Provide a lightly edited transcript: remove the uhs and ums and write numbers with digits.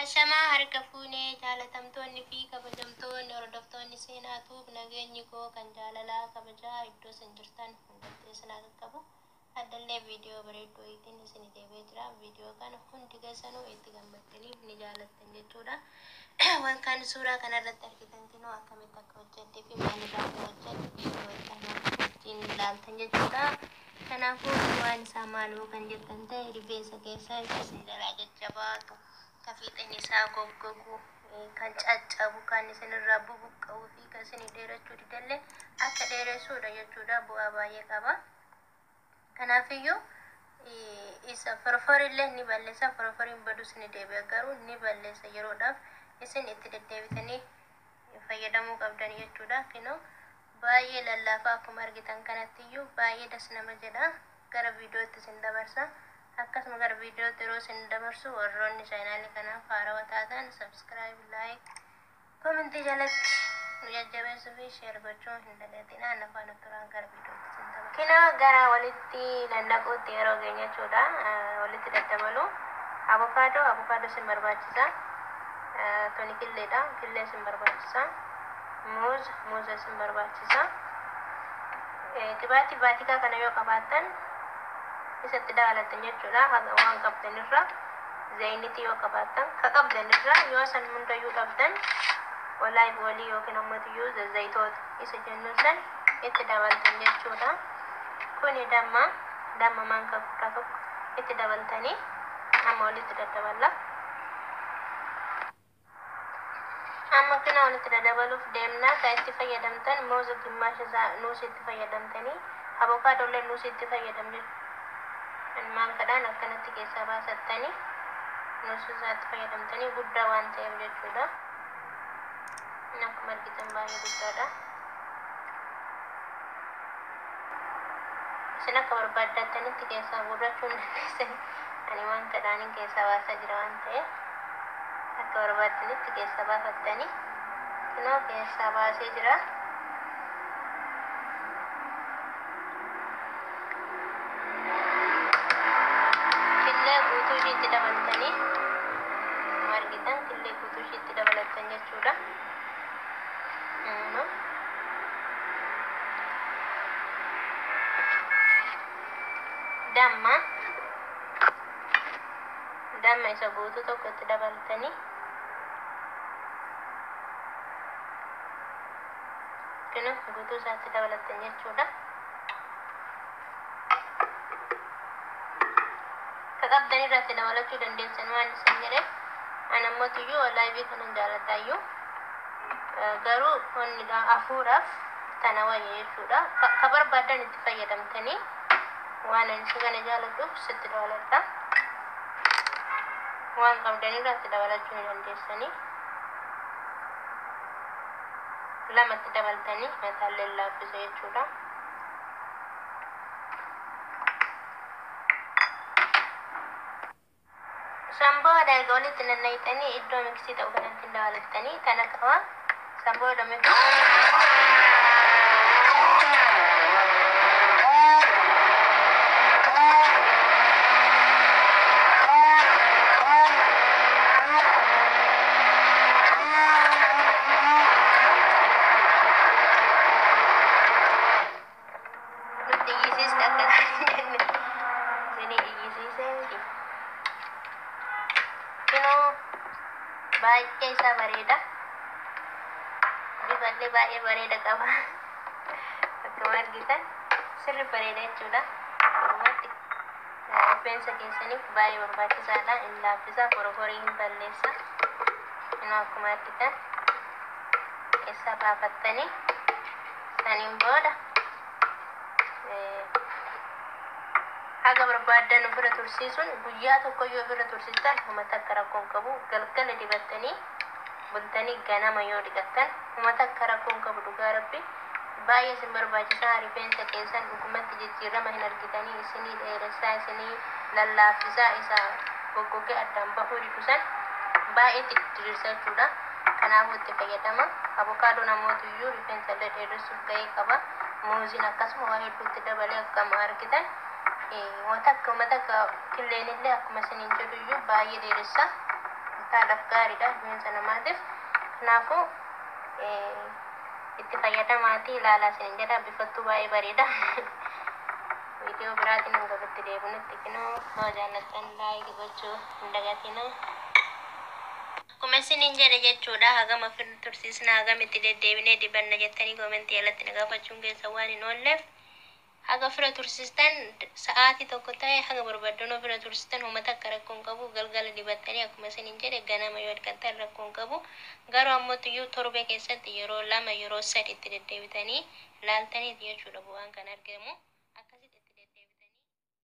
Ashama harka fuunee jaalatamtoonni fi kabajamtoonni hordoftoonni seenaa tuub nageenyi koo kan jaalalaa kabajaa iddoo isin jirtan hundatti isin qabu. Addallee viidiyoo bareedduu ittiin isin deebee jira. Viidiyoo kana hundi keessanuu itti gammaddanii ni jaalattan jechuudha. Kan suuraa kanarratti argitan kunoo akkamitti akka hojjettee fi maalirraa akka hojjette viidiyoo ittiin ilaaltan jechuudha. Kanaafuu waan isaa maaloo kan jettan ta'e rifeensa keessaa isin jalaa jajjabaatu. Kafiixeen isaa goggogu kan caccabu kan isinirraa bubuqqa'uu fi kan isin dheerachuu didallee akka dheeressuudha jechuudha. Bu'aa baay'ee qaba. Kanaafiyyuu isa forforillee ni balleessa. Forforiin badus ni deebi'a garuu ni balleessa yeroodhaaf isin itti deddeebitanii fayyadamuu qabdan jechuudha. Kunoo baay'ee lallaafaa akkuma argitan kanattiyyuu baay'ee das nama jedha. Gara viidiyootti isin dabarsa. Akkasuma gara viidiyoo yeroo isin dabarsu warroonni chaanaalii kanaaf haarawaa taatan subscribe, like, comment jalatti nu jajjabeessuu fi share gochuu hin dagatinaa. Afaan turaan gara viidiyootti isin dabarsa. Kunoo gara walitti dandaquutti yeroo geenye jechuudha. Walitti daddabalu avokaadoo isin barbaachisa. Toni killeedha. Killee isin barbaachisa. Muuza isin barbaachisa. Qibaatii baatikaa kana yoo qabaattan isatti dabalatan jechuudha. Waan qabdanirra zayiniti yoo qabaattan ka qabdanirra yoo san hundayyuu qabdan walii yookiin ammattiyyuu zayitoota isa jennu san itti dabaltan jechuudha. Kuni damma maankaa guddaa tokko itti dabaltanii amma walitti daddaballa. Amma kana walitti daddabaluuf deemna. Kan itti fayyadamtan muuza gimmaasha isaa nuusi itti fayyadamtanii avokaadollee nuusi itti fayyadamne maal kadhaan akkanatti keessaa baasattanii nuusi isaatti fayyadamtanii guddaa waan ta'eef jechuudha. Akkuma argitan baay'ee guddaadha. Isin akka barbaaddattanitti keessaa guurrachuu hin dandeessan. Ani waan kadhaaniin keessaa baasaa jira waan ta'eef akka barbaaddanitti keessaa baafattanii kunoo keessaa baasee jira. Killee guutuu ishiitti dabaltanii argitan killee guutuu ishiitti dabalatan jechuudha. Damma isa guutuu tokko itti dabaltanii kunoo guutuu isaatti dabalatan jechuudha. Ka qabdan irratti dabalachuu dandeessan waan isin jedheef ani ammotiyyuu laayivii kanan jaaladhaayyuu garuu onni afuudhaaf tana wayya jechuudha. Ka barbaadan itti fayyadamtanii waan ani si kana jaaladhuuf sitti dabaladha. Waan qabdan irratti dabalachuu ni dandeessanii lamatti dabaltanii mataallee laaffisa jechuudha. Sambooda erga walitti nannayxanii iddoo miksii ta'u kanatti dabalattanii kana qaba. Sambooda baay'ee isaa bareeda. Bifallee baay'ee bareeda qaba. Akkuma argitan sirri bareeda jechuudha. Akkumatti rifeensa keessaniif baay'ee barbaachisaadha. Inni laaffisa, forforii hin balleessa. Akkuma argitan keessa baafattanii saniin booda haga barbaadan bira tursiisuun guyyaa tokko yoo bira tursiistan uummata akka rakkoon qabu galgala dibattanii bultanii ganama yoo dhiqattan uummata akka rakkoon qabu dhugaa rabbi baay'ee isin barbaachisaa. Rifeensa keessan dhugumatti jijjiirama hin argitanii isinii dheeressaa isinii lallaaffisaa isa goggogee addaan bahuu dhiqusan baay'ee diriirsa jechuudha. Kanaafuu itti fayyadama. Avokaadoo namootiyyuu rifeensa illee dheeressuuf gahee qaba. Muuziin akkasuma waa hedduutti dabalee akkuma argitan uummata akka killeen illee akkuma isiniin jedhuyyuu baay'ee dheeressa. mattaadhaaf gaariidha rifeensa namaatiif. Kanaafuu itti fayyadamaatii ilaalaa isin jedha bifattuu baay'ee bareeda. Video biraatiin hanga walitti deebinutti kunoo yoo jaallattan laayik gochuu hin dagatinaa. Akkuma isiniin jedhe jechuudha hagam ofirra tursiisna hagam itti deddeebinee dibanna jettanii koomentii jalatti na gaafachuun keessan waan hin oolleef haga ofirra tursiistan sa'aatii tokko ta'e haga barbaaddan ofirra tursiistan uummata akka rakkoon qabu galgala dibattanii akkuma isiniin jedhe ganama yoo argattan rakkoon qabu garuu ammoo iyyuu torbee keessatti yeroo 2 yeroo 3 itti deddeebitanii ilaaltaniiti jechuudha bu'aan kan argamu.